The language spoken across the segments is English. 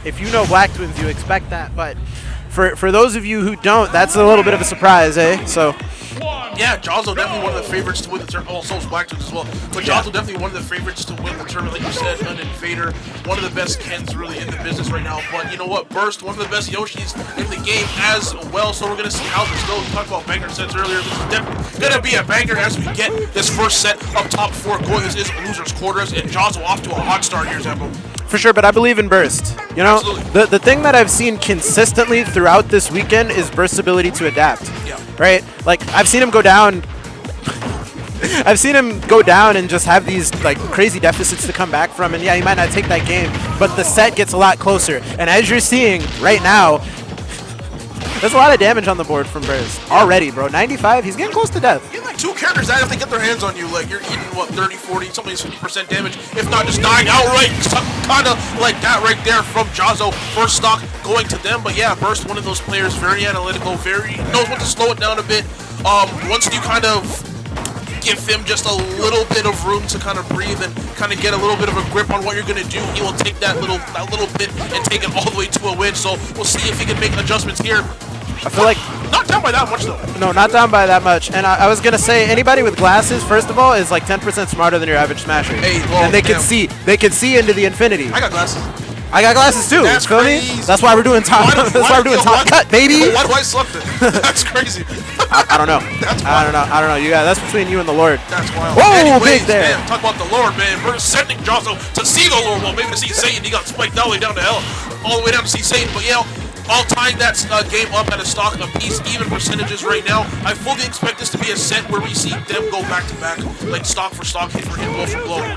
if you know Black Twins, you expect that. But for those of you who don't, that's a little bit of a surprise, eh? So. Yeah, Jahzz0 definitely one of the favorites to win the tournament. Also, it's Black Twins as well. But Jahzz0 definitely one of the favorites to win the tournament. Like you said, an Invader, one of the best Kens really in the business right now. But you know what? Burst, one of the best Yoshis in the game as well. So we're going to see how this goes. We talked about banger sets earlier. This is definitely going to be a banger as we get this first set up top 4 going. This is loser's quarters, and Jahzz0 off to a hot start here, Zambo. For sure, but I believe in Burst. You know, the thing that I've seen consistently throughout this weekend is Burst's ability to adapt. Yeah. Right? Like, I've seen him go down. I've seen him go down and just have these like crazy deficits to come back from, and yeah, he might not take that game, but the set gets a lot closer. And as you're seeing right now, there's a lot of damage on the board from Burst already, bro. 95, he's getting close to death. You get like 2 characters that if they get their hands on you, like you're eating what 30, 40, something's 50% damage, if not just dying outright. Kind of like that right there from Jahzz0. First stock going to them, but yeah, Burst, one of those players, very analytical, very knows when to slow it down a bit. Once you kind of give him just a little bit of room to kind of breathe and kind of get a little bit of a grip on what you're going to do, he will take that little bit and take it all the way to a win. So we'll see if he can make adjustments here. I feel like not down by that much though. No, not down by that much. And I was gonna say anybody with glasses, first of all, is like 10% smarter than your average smasher. Hey, well, and they can see into the infinity. I got glasses. I got glasses too. That's feel crazy. me? That's why we're doing top. That's why we're doing top cut, baby. Why do I select it? That's crazy. I don't know. That's I don't know. I don't know. You got that's between you and the Lord. That's wild. Whoa, anyways, big there. Man, talk about the Lord, man. We're sending Jahzz0 to see the Lord. Well, maybe to see Satan. He got spiked all the way down to hell, all the way down to see Satan. But yeah. All tying that game up at a stock apiece, even percentages right now. I fully expect this to be a set where we see them go back to back, like stock for stock, hit for hit, blow for blow.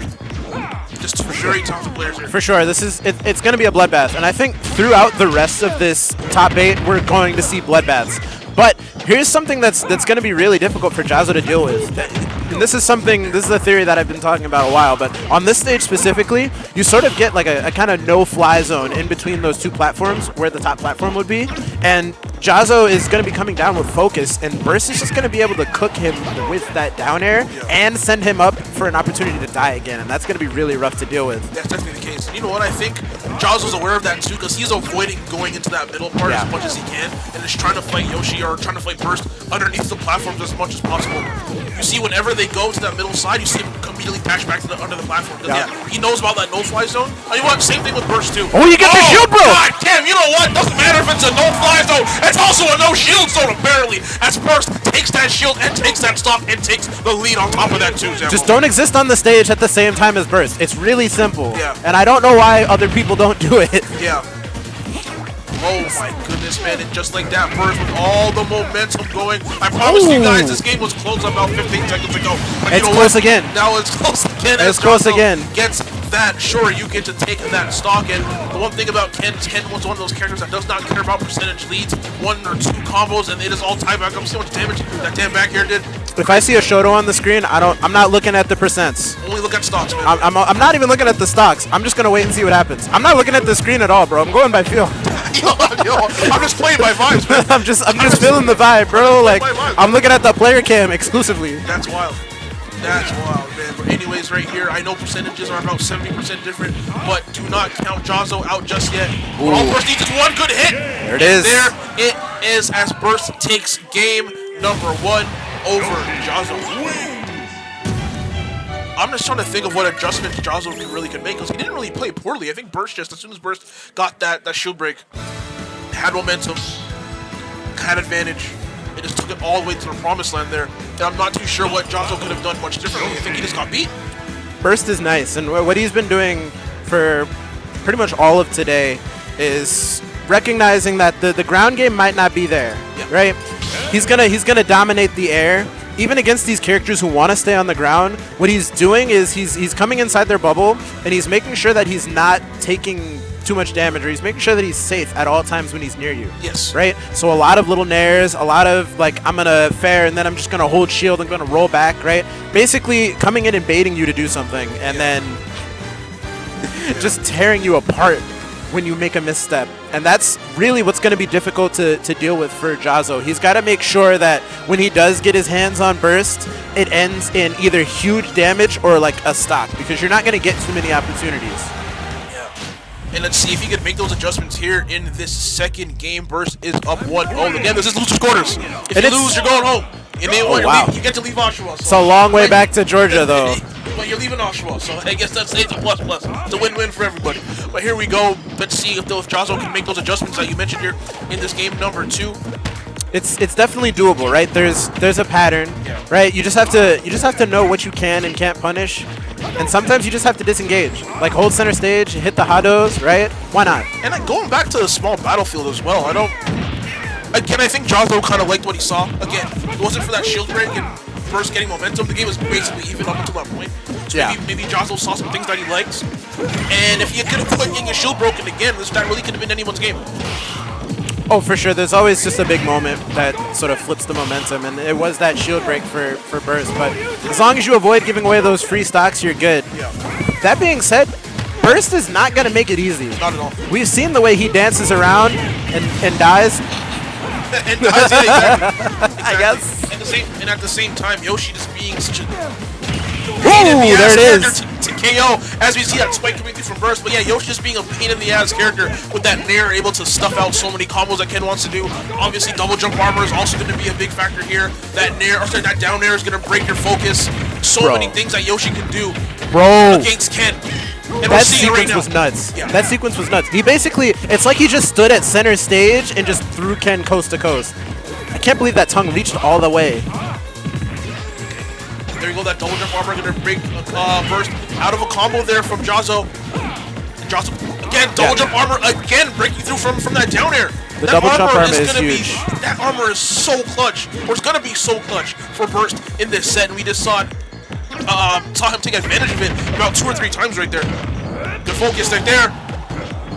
Just very talented players here. For sure, it's going to be a bloodbath, and I think throughout the rest of this top 8, we're going to see bloodbaths. But here's something that's going to be really difficult for Jahzz0 to deal with. And this is a theory that I've been talking about a while, but on this stage specifically, you sort of get like a kind of no-fly zone in between those 2 platforms where the top platform would be. And Jahzz0 is going to be coming down with focus, and Burst is just going to be able to cook him with that down air and send him up for an opportunity to die again, and that's going to be really rough to deal with. That's definitely the case. And you know what? I think Jahzz0's aware of that too, because he's avoiding going into that middle part as much as he can, and is trying to fight Yoshi or trying to fight Burst underneath the platforms as much as possible. You see, whenever they go to that middle side, you see him immediately dash back to the under the platform. Yeah, he knows about that no-fly zone. And you want same thing with Burst too. Oh, you get the shield, bro! God damn! You know what? Doesn't matter if it's a no-fly zone. It's also a no-shield zone apparently. As Burst takes that shield and takes that stock and takes the lead on top of that too. Zambo. Just don't exist on the stage at the same time as Burst. It's really simple. Yeah. And I don't know why other people don't do it. Yeah. Oh my goodness, man, and just like that, Burst with all the momentum going. I promised you guys this game was close about 15 seconds ago. But it's close again. Now it's close again. It's close again. Gets that, sure, you get to take that stock, and the one thing about Ken is Ken was one of those characters that does not care about percentage leads, 1 or 2 combos, and it is all tie back up. See how much damage that damn back here did? If I see a Shoto on the screen, I'm not looking at the percents. Only look at stocks, man. I'm not even looking at the stocks. I'm just gonna wait and see what happens. I'm not looking at the screen at all, bro. I'm going by feel. yo, I'm just playing my vibes, man. I'm just feeling the vibe, bro. Like I'm looking at the player cam exclusively. That's wild. That's wild, man. But anyways, right here, I know percentages are about 70% different, but do not count Jahzz0 out just yet. But all Burst needs is one good hit. There it is. There it is as Burst takes game number 1 over Jahzz0. I'm just trying to think of what adjustments Jahzz0 really could make, because he didn't really play poorly. I think Burst just, as soon as Burst got that shield break, had momentum, had advantage, and just took it all the way to the promised land there. And I'm not too sure what Jahzz0 could have done much differently. I think he just got beat. Burst is nice, and what he's been doing for pretty much all of today is recognizing that the ground game might not be there, right? He's gonna dominate the air. Even against these characters who want to stay on the ground, what he's doing is he's coming inside their bubble, and he's making sure that he's not taking too much damage, or he's making sure that he's safe at all times when he's near you. Yes. Right? So a lot of little nairs, a lot of like, I'm gonna fair and then I'm just gonna hold shield and gonna roll back, right? Basically coming in and baiting you to do something, and then just tearing you apart when you make a misstep. And that's really what's going to be difficult to deal with for Jahzz0. He's got to make sure that when he does get his hands on Burst, it ends in either huge damage or like a stock, because you're not going to get too many opportunities. Yeah. And let's see if he can make those adjustments here in this second game. Burst is up 1-0. Again, this is loser's quarters. If you lose, you're going home. And then you get to leave Oshawa. It's a long way back to Georgia, though. But you're leaving Oshawa, so I guess it's a plus. It's a win-win for everybody. But here we go. Let's see if Jahzz0 can make those adjustments that you mentioned here in this game number 2. It's definitely doable, right? There's a pattern, right? You just have to know what you can and can't punish, and sometimes you just have to disengage. Like hold center stage, hit the hados, right? Why not? And like going back to the small battlefield as well. I think Jahzz0 kind of liked what he saw. Again, if it wasn't for that shield break and Burst getting momentum, the game was basically even up until that point. So maybe Jahzz0 saw some things that he likes, and if he could have put getting his shield broken again, that really could have been anyone's game. Oh, for sure. There's always just a big moment that sort of flips the momentum, and it was that shield break for Burst. But as long as you avoid giving away those free stocks, you're good. Yeah. That being said, Burst is not going to make it easy. Not at all. We've seen the way he dances around and dies. And dies, yeah, exactly. I guess. And at the same time, Yoshi just being such a Ooh, there it is. To KO, as we see that spike coming through from Burst. But yeah, Yoshi just being a pain in the ass character with that Nair, able to stuff out so many combos that Ken wants to do. Obviously, double jump armor is also going to be a big factor here. That down Nair is going to break your focus. So many things that Yoshi can do against Ken. And that sequence was nuts. Yeah. That sequence was nuts. He basically, it's like he just stood at center stage and just threw Ken coast to coast. I can't believe that tongue reached all the way. There you go, that double jump armor going to break Burst out of a combo there from Jahzz0. Jahzz0, again, double jump armor, again, breaking through from that down air. The double jump armor is huge. That armor is so clutch, or it's going to be so clutch for Burst in this set, and we just saw him take advantage of it about 2 or 3 times right there. Good focus right there.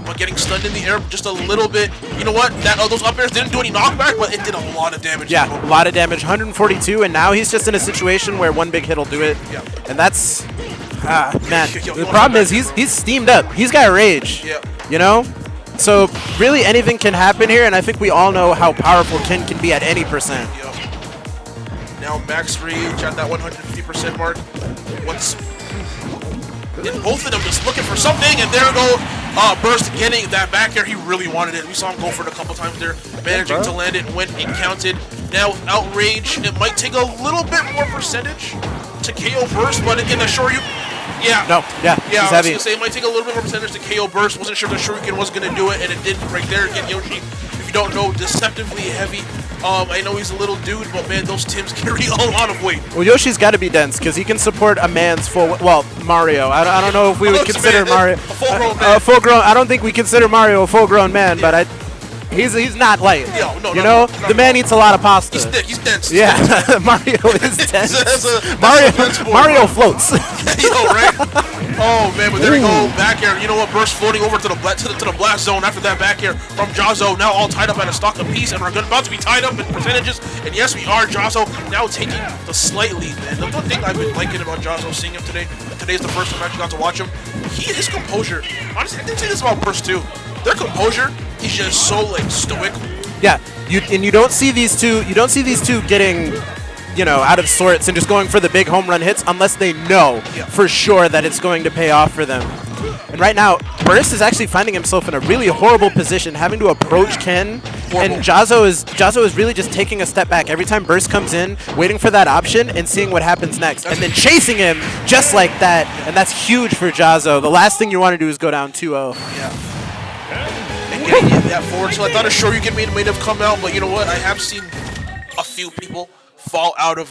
But getting stunned in the air just a little bit. You know what? Those up airs didn't do any knockback, but it did a lot of damage. Yeah, a lot of damage. 142, and now he's just in a situation where one big hit will do it. Yeah. And that's, man. The problem is he's steamed up. He's got rage. Yeah. You know? So really anything can happen here, and I think we all know how powerful Ken can be at any percent. Yeah. Now max rage at that 150% mark. And both of them just looking for something, and there go Burst getting that back air. He really wanted it. We saw him go for it a couple times there, managing to land it when it counted. Now with outrage, it might take a little bit more percentage to KO Burst, but again, the Shoryuken, he's heavy. I was gonna say it might take a little bit more percentage to KO Burst. Wasn't sure if the Shoryuken was gonna do it, and it did right there. Again, Yoshi, if you don't know, deceptively heavy. I know he's a little dude, but man, those Tims carry a lot of weight. Well, Yoshi's got to be dense because he can support a man's full. Well, Mario. I don't know if we would consider Mario a full-grown man. Full-grown. I don't think we consider Mario a full-grown man, but he's not light. No, the man eats a lot of pasta. He's thick. He's dense. Yeah, Mario is dense. Mario floats. Right? Oh man, but there you go, back air. You know what? Burst floating over to the blast zone after that back air from Jahzz0. Now all tied up at a stock apiece, and we're about to be tied up in percentages. And yes, we are. Jahzz0 now taking the slight lead. Man, the one thing I've been liking about Jahzz0, seeing him today. Today's the first time I actually got to watch him. His composure. Honestly, I didn't say this about Burst too. Their composure is just so like stoic. Yeah, you don't see these two. You don't see these two getting, out of sorts and just going for the big home run hits unless they know for sure that it's going to pay off for them. And right now, Burst is actually finding himself in a really horrible position, having to approach Ken. And Jahzz0 is really just taking a step back every time Burst comes in, waiting for that option and seeing what happens next, and then chasing him just like that. And that's huge for Jahzz0. The last thing you want to do is go down 2-0. Yeah. And getting that forward, so I thought a Shoryuken might have come out, but you know what? I have seen a few people fall out of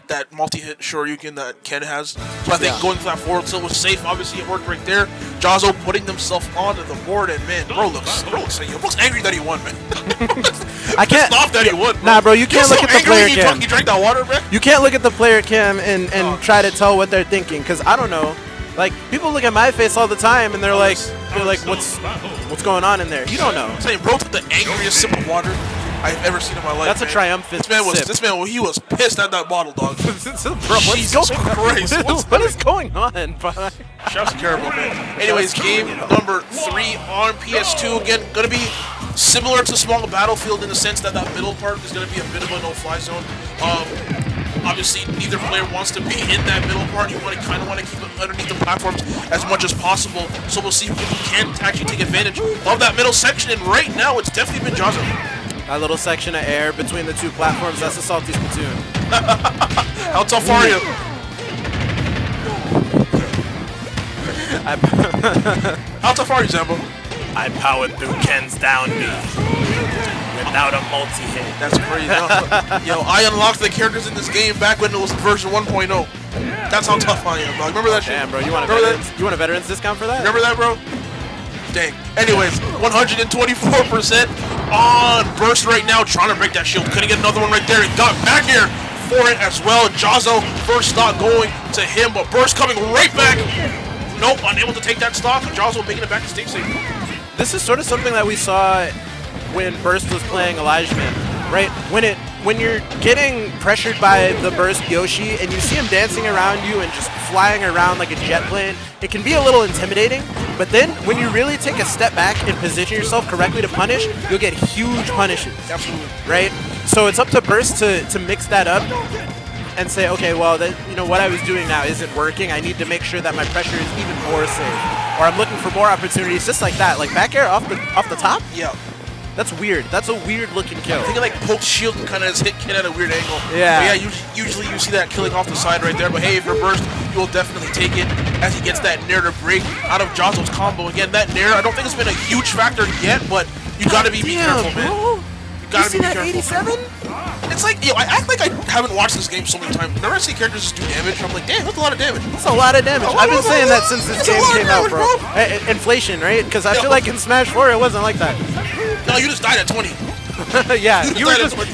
that multi-hit Shoryuken that Ken has. So I think going for that forward tilt was safe. Obviously, it worked right there. Jahzz0 putting themselves onto the board, and man, bro looks angry that he won, man. I can't stop that he won. Bro. Nah, bro, you can't look at the player cam. He drank that water, man. You can't look at the player cam and try to tell what they're thinking, because I don't know. Like, people look at my face all the time and they're like, what's going on in there? You don't know. I'm saying, bro took the angriest sip of water I've ever seen in my life. That's a triumphant sip. This man, he was pissed at that bottle, dog. Bro, Jesus Christ. What is going on? Shouts to Caribou, man. Anyways, game number 3 on PS2. Again, going to be similar to Small Battlefield in the sense that that middle part is going to be a bit of a no-fly zone. Obviously, neither player wants to be in that middle part. You kind of want to keep it underneath the platforms as much as possible. So we'll see if we can actually take advantage of that middle section. And right now, it's definitely been Jahzz0. That little section of air between the two platforms, that's a salty Splatoon. How tough are you? How tough are you, Zambo? I powered through Ken's down B without a multi-hit. That's crazy. Yo, I unlocked the characters in this game back when it was version 1.0. That's how tough I am, bro. Remember that shit? Damn, bro. You want a veterans discount for that? Remember that, bro? Dang. Anyways, 124% on Burst right now, trying to break that shield. Couldn't get another one right there. He got back here for it as well. Jahzz0 first stock going to him, but Burst coming right back. Nope, unable to take that stock. Jahzz0 making it back to stage safe. This is sort of something that we saw when Burst was playing Elijahman, right? When you're getting pressured by the Burst Yoshi and you see him dancing around you and just flying around like a jet plane, it can be a little intimidating. But then when you really take a step back and position yourself correctly to punish, you'll get huge punishes. Absolutely. Right? So it's up to Burst to mix that up and say, okay, well, what I was doing now isn't working. I need to make sure that my pressure is even more safe. Or I'm looking for more opportunities just like that. Like back air off the top? Yeah. That's weird. That's a weird looking kill. I think it like poked shield and kind of hit Ken at a weird angle. Yeah. But yeah, usually you see that killing off the side right there. But hey, if you're Burst, you will definitely take it as he gets that nair to break out of Jahzz0's combo. Again, that nair, I don't think it's been a huge factor yet, but you gotta be careful, man. You gotta be careful. 87? It's like, I act like I haven't watched this game so many times. Whenever I see characters just do damage, I'm like, damn, that's a lot of damage. That's a lot of damage. I've been saying that since this game came out, bro. Inflation, right? Because I feel like in Smash 4 it wasn't like that. No, you just died at 20. Yeah, you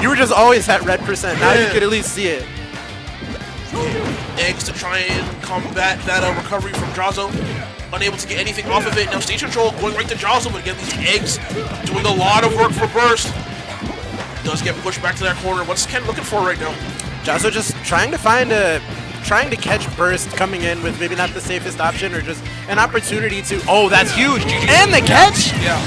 were just always at red percent. Now you could at least see it. Eggs to try and combat that recovery from Jahzz0. Unable to get anything off of it. Now stage control going right to Jahzz0, but again, these eggs doing a lot of work for Burst. Does get pushed back to that corner. What's Ken looking for right now? Jahzz0 just trying to catch Burst coming in with maybe not the safest option or just an opportunity to. Oh, that's huge! And the catch! Yeah.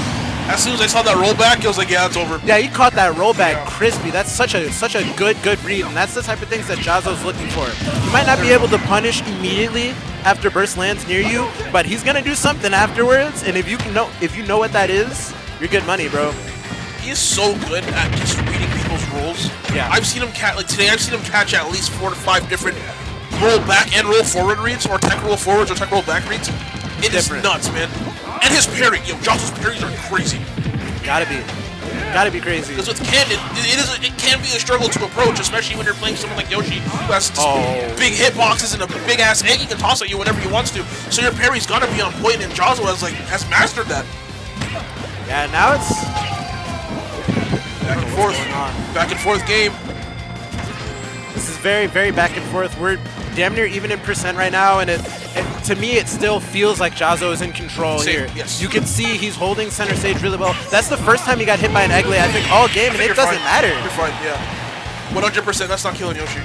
As soon as I saw that rollback, I was like, yeah, it's over. Yeah, he caught that rollback crispy. That's such a good read, and that's the type of things that Jahzz0's looking for. You might not be able to punish immediately after Burst lands near you, but he's gonna do something afterwards, and if you know what that is, you're good money, bro. He is so good at just reading people's rolls. Yeah. I've seen him today I've seen him catch at least 4 to 5 different roll back and roll forward reads, or tech roll forwards or tech roll back reads. It is nuts, man. And his parry, Jahzz0's parries are crazy. Gotta be crazy. Because with Ken, it can be a struggle to approach, especially when you're playing someone like Yoshi, who has big hitboxes and a big ass egg he can toss at you whenever he wants to. So your parry's gotta be on point, and Jahzz0 has mastered that. Yeah, now it's back and forth game. This is very, very back and forth. We're damn near even in percent right now, and to me, it still feels like Jahzz0 is in control here. Yes. You can see he's holding center stage really well. That's the first time he got hit by an egg lay, I think, all game, and it doesn't matter. You're fine, yeah. 100%, that's not killing Yoshi.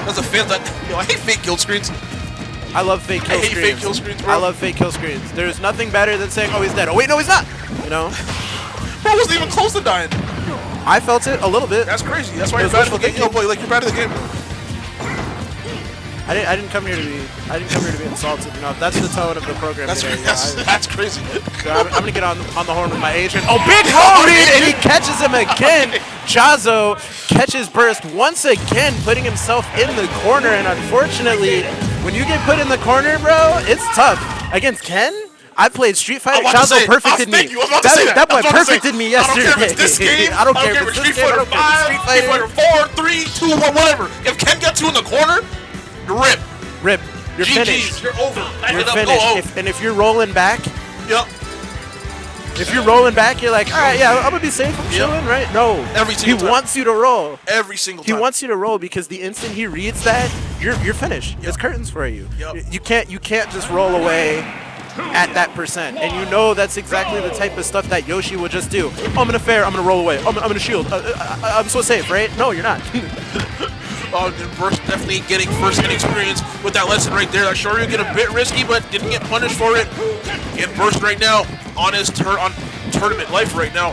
That's a fail. I hate fake kill screens. I love fake kill screens. I hate fake kill screens, bro. I love fake kill screens. There's nothing better than saying, oh, he's dead. Oh, wait, no, he's not. You know? Bro wasn't even close to dying. I felt it a little bit. That's crazy. That's why you're bad at the game. Yo, boy, you're bad at the game, bro. I didn't come here to be insulted. You know, if that's the tone of the program today. That's crazy. So I'm gonna get on the horn with my agent. Oh, big home read, and he catches him again. Jahzz0 catches Burst once again, putting himself in the corner. And unfortunately, when you get put in the corner, bro, it's tough. Against Ken, I played Street Fighter. Jahzz0 perfected me. That boy perfected me yesterday. I don't care if it's this game. I don't care if it's Street Fighter 5, Street Fighter 4, 3, 2, 1, whatever. If Ken gets you in the corner, you're rip. You're finished. You're over. You're finished. And if you're rolling back, yep. If you're rolling back, you're like, all right, yeah, I'm gonna be safe. I'm chilling, right? No. Every single time. He wants you to roll. Every single time. He wants you to roll because the instant he reads that, you're finished. Yep. It's curtains for you. Yep. You can't just roll away at that percent, and you know that's exactly the type of stuff that Yoshi will just do. Oh, I'm gonna fair. I'm gonna roll away. I'm gonna shield. I'm so safe, right? No, you're not. Burst definitely getting first-hand experience with that lesson right there. I'm sure you get a bit risky, but didn't get punished for it. And Burst right now on his tournament life right now.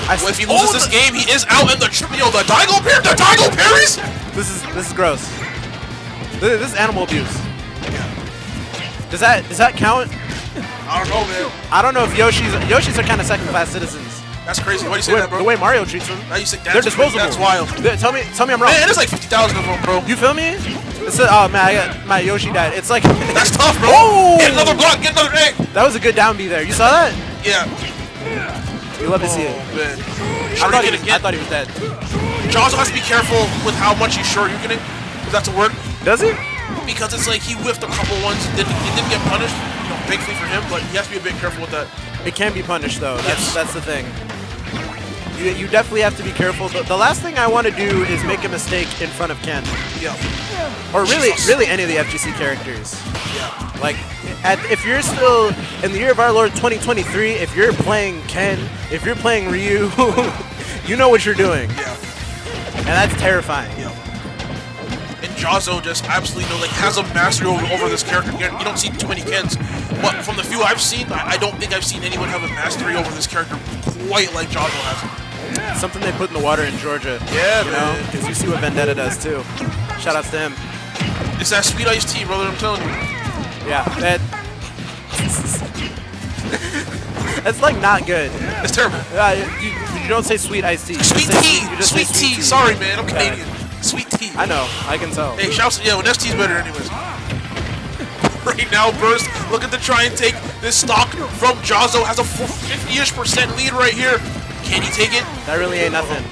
If he loses this game, he is out in the Daigo parries. This is gross. This is animal abuse. Does that count? I don't know, man. I don't know if Yoshis are kind of second-class citizens. That's crazy. Why do you say that, bro? The way Mario treats them. Now you say They're disposable. That's wild. Tell me I'm wrong. Man, there's like 50,000 of them, bro. You feel me? Oh man, I got my Yoshi died. It's like That's tough, bro. Oh! Get another block. Get another egg. That was a good down B there. You saw that? Yeah. You love to see it. Man. I thought he was dead. Jahzz0 has to be careful with how much he's short you're getting. If that's a word. Does he? Because it's like he whiffed a couple ones. He didn't get punished. You know, bigly for him, but he has to be a bit careful with that. It can be punished though. That's the thing. You definitely have to be careful. The last thing I want to do is make a mistake in front of Ken. Yeah. Or really any of the FGC characters. Yeah. Like, if you're still in the year of our Lord 2023, if you're playing Ken, if you're playing Ryu, you know what you're doing. Yeah. And that's terrifying. Yeah. And Jahzz0 just absolutely has a mastery over this character. You don't see too many Kens. But from the few I've seen, I don't think I've seen anyone have a mastery over this character quite like Jahzz0 has. Something they put in the water in Georgia. Yeah, you know, because you see what Vendetta does too. Shout outs to him. It's that sweet iced tea, brother. I'm telling you. Yeah, that's like not good. It's terrible. You don't say sweet iced tea. Sweet tea. Sweet tea. Sorry, man. I'm Canadian. Sweet tea. I know. I can tell. Hey, shouts. Yeah, well, ST's better, anyways. Right now, Burst looking to try and take this stock from Jahzz0. Has a 50-ish% lead right here. Can he take it? That really ain't nothing.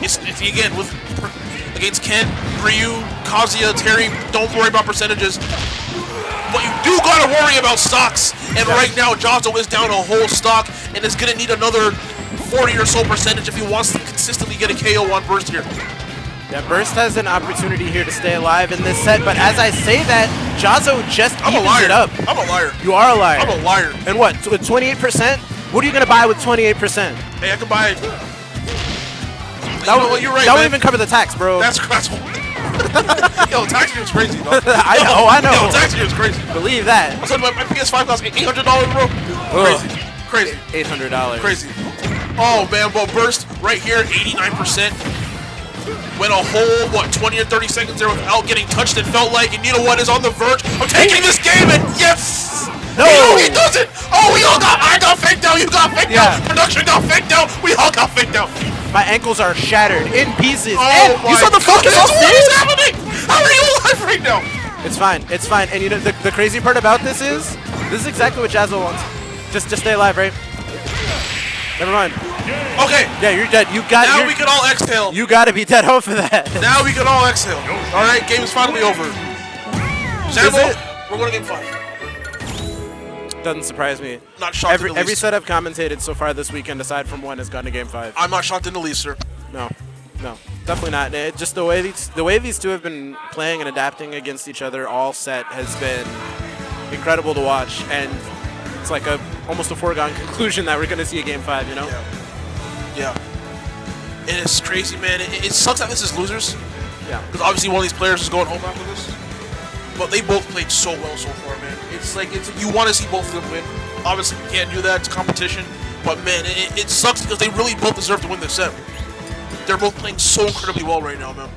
It's again with against Ken, Ryu, Kazuya, Terry. Don't worry about percentages, but you do gotta worry about stocks. And right now, Jahzz0 is down a whole stock and is gonna need another 40 or so percentage if he wants to consistently get a KO on Burst here. Yeah, Burst has an opportunity here to stay alive in this set, but as I say that, Jahzz0 just evens it up. I'm a liar. You are a liar. I'm a liar. And what, with 28%? What are you going to buy with 28%? Hey, I can buy it. You're right, that man. won't even cover the tax, bro. That's Yo, tax year is crazy, dog. I know. Yo, tax year is crazy. Believe that. I said my PS5 costs $800, bro. Crazy. $800. Crazy. Oh, man, but Burst right here, 89%. Went a whole, 20 or 30 seconds there without getting touched, it felt like. And you know what, is on the verge of taking this game, and yes! No! He does it! Oh, I got faked out, you got faked out, production got faked out, we all got faked out. My ankles are shattered in pieces. Oh, and you saw the focus off What is happening? How are you alive right now? It's fine, it's fine. And you know, the crazy part about this is exactly what Jahzz0 wants. Just stay alive, right? Never mind. Okay. Yeah, you're dead. Now we can all exhale. You gotta be dead off of that. Now we can all exhale. All right, game is finally over. Jahzz0, we're going to game 5. Doesn't surprise me. Not shocked in the least. Every set I've commentated so far this weekend, aside from one, has gone to game 5. I'm not shocked in the least, sir. No, definitely not. Just the way these two have been playing and adapting against each other all set has been incredible to watch, and it's like almost a foregone conclusion that we're going to see a game 5. You know? Yeah. And it's crazy, man. It sucks that this is losers. Yeah. Because obviously one of these players is going home after this. But they both played so well so far, man. It's like you want to see both of them win. Obviously, you can't do that. It's competition. But, man, it sucks because they really both deserve to win this set. They're both playing so incredibly well right now, man.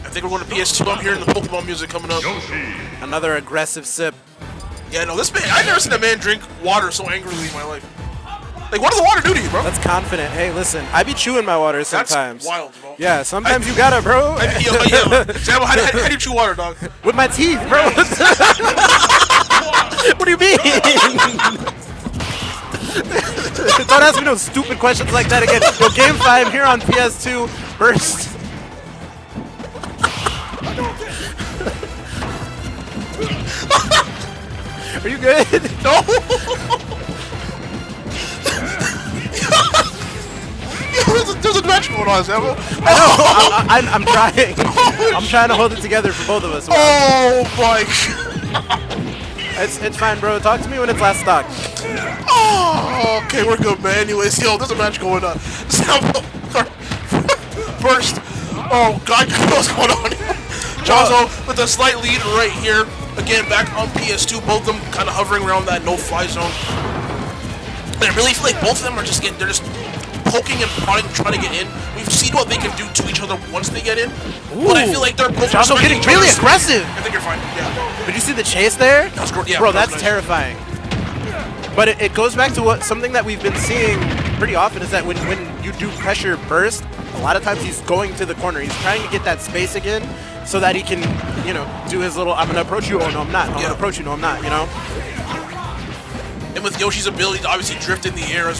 I think we're going to PS2. I'm hearing the Pokemon music coming up. Yoshi. Another aggressive sip. Yeah, no, this man, I've never seen a man drink water so angrily in my life. Like, what does the water do to you, bro? That's confident. Hey, listen, I be chewing my water sometimes. That's wild, bro. Yeah, sometimes you gotta, bro. Sam, how do you chew water, dog? With my teeth, bro. What do you mean? Don't ask me no stupid questions like that again. Yo, game 5 here on PS2. Burst. Are you good? No. There's a match going on, Sam. I know. I'm trying. I'm trying to hold it together for both of us. Oh, Mike. It's fine, bro. Talk to me when it's last stock. Oh, okay, we're good, man. Anyways, yo, there's a match going on. First, oh, God, what's going on here? Jahzz0 with a slight lead right here. Again, back on PS2, both of them kind of hovering around that no-fly zone. And I really feel like both of them are just getting, they're just poking and prodding, trying to get in. We've seen what they can do to each other once they get in. But I feel like they're both Jahzz0 getting really aggressive. I think you're fine. Yeah. Did you see the chase there? That's great. Yeah, bro, that's nice. terrifying. But it goes back to something that we've been seeing pretty often is that when you do pressure burst, a lot of times he's going to the corner. He's trying to get that space again so that he can, you know, do his little, I'm going to approach you, oh no I'm not, I'm going to approach you, no I'm not, you know? And with Yoshi's ability to obviously drift in the air, it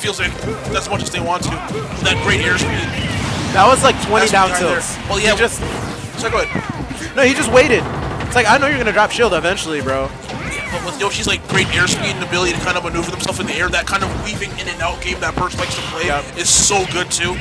feels like as much as they want to. That great airspeed. That was like 20 down tilts. Well, yeah. So go ahead. No, he just waited. It's like, I know you're going to drop shield eventually, bro. Yeah, but with Yoshi's like great airspeed and ability to kind of maneuver himself in the air, that kind of weaving in and out game that Burst likes to play is so good too.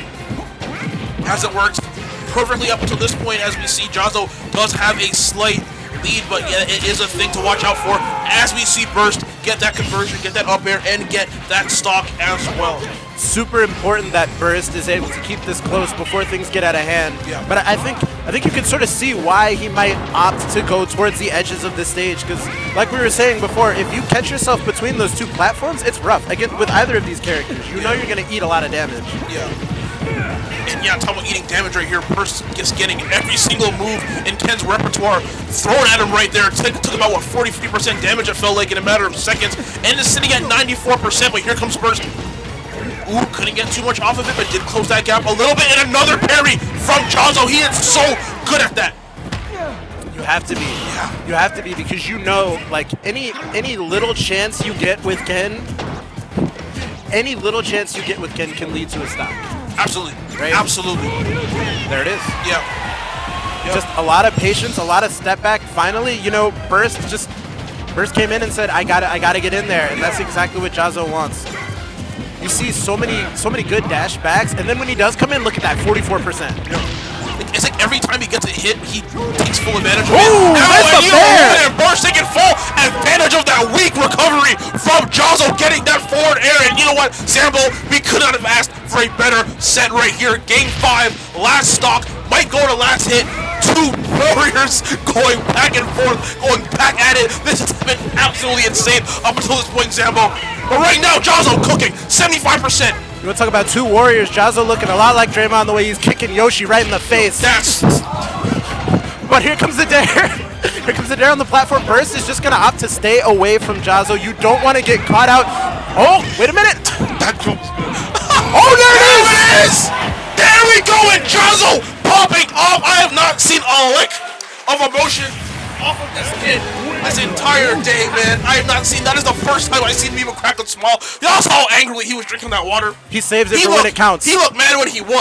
Hasn't worked perfectly up until this point, as we see Jahzz0 does have a slight lead, but yeah, it is a thing to watch out for as we see Burst get that conversion, get that up air, and get that stock as well. Super important that Burst is able to keep this close before things get out of hand. Yeah. But I think you can sort of see why he might opt to go towards the edges of the stage, because like we were saying before, if you catch yourself between those two platforms, it's rough. Again, with either of these characters, you know you're going to eat a lot of damage. Yeah. And yeah, talking about eating damage right here, Burst just getting every single move in Ken's repertoire thrown at him right there. It took about, what, 40-50% damage, it felt like, in a matter of seconds. And is sitting at 94%, but here comes Burst. Ooh, couldn't get too much off of it, but did close that gap a little bit. And another parry from Jahzz0. He is so good at that. You have to be. Yeah. You have to be, because you know, like, any little chance you get with Ken, can lead to a stop. Absolutely. Right? Absolutely. There it is. Yeah. Just a lot of patience, a lot of step back. Finally, you know, Burst came in and said, I gotta get in there, and that's exactly what Jahzz0 wants. You see so many good dash backs, and then when he does come in, look at that, 44%. It's like every time he gets a hit, he takes full advantage of it. Ooh, that's a bear! And Burst taking full advantage of that weak recovery from Jahzz0 getting that forward air. And you know what, Sambo, we could not have asked for a better set right here. Game 5, last stock, might go to last hit. Two warriors going back and forth, going back at it. This has been absolutely insane up until this point, Sambo. But right now, Jahzz0 cooking, 75%. You want to talk about two warriors? Jahzz0 looking a lot like Draymond the way he's kicking Yoshi right in the face. But here comes the dare. Here comes the dare on the platform. Burst is just going to opt to stay away from Jahzz0. You don't want to get caught out. Oh, wait a minute. Oh, there it is. There we go, and Jahzz0 popping off. I have not seen a lick of emotion off of this kid this entire day, man. I have not seen, that is the first time I've seen him even crack a smile. You saw how angrily he was drinking that water. He saves it for when it counts. He looked mad when he won.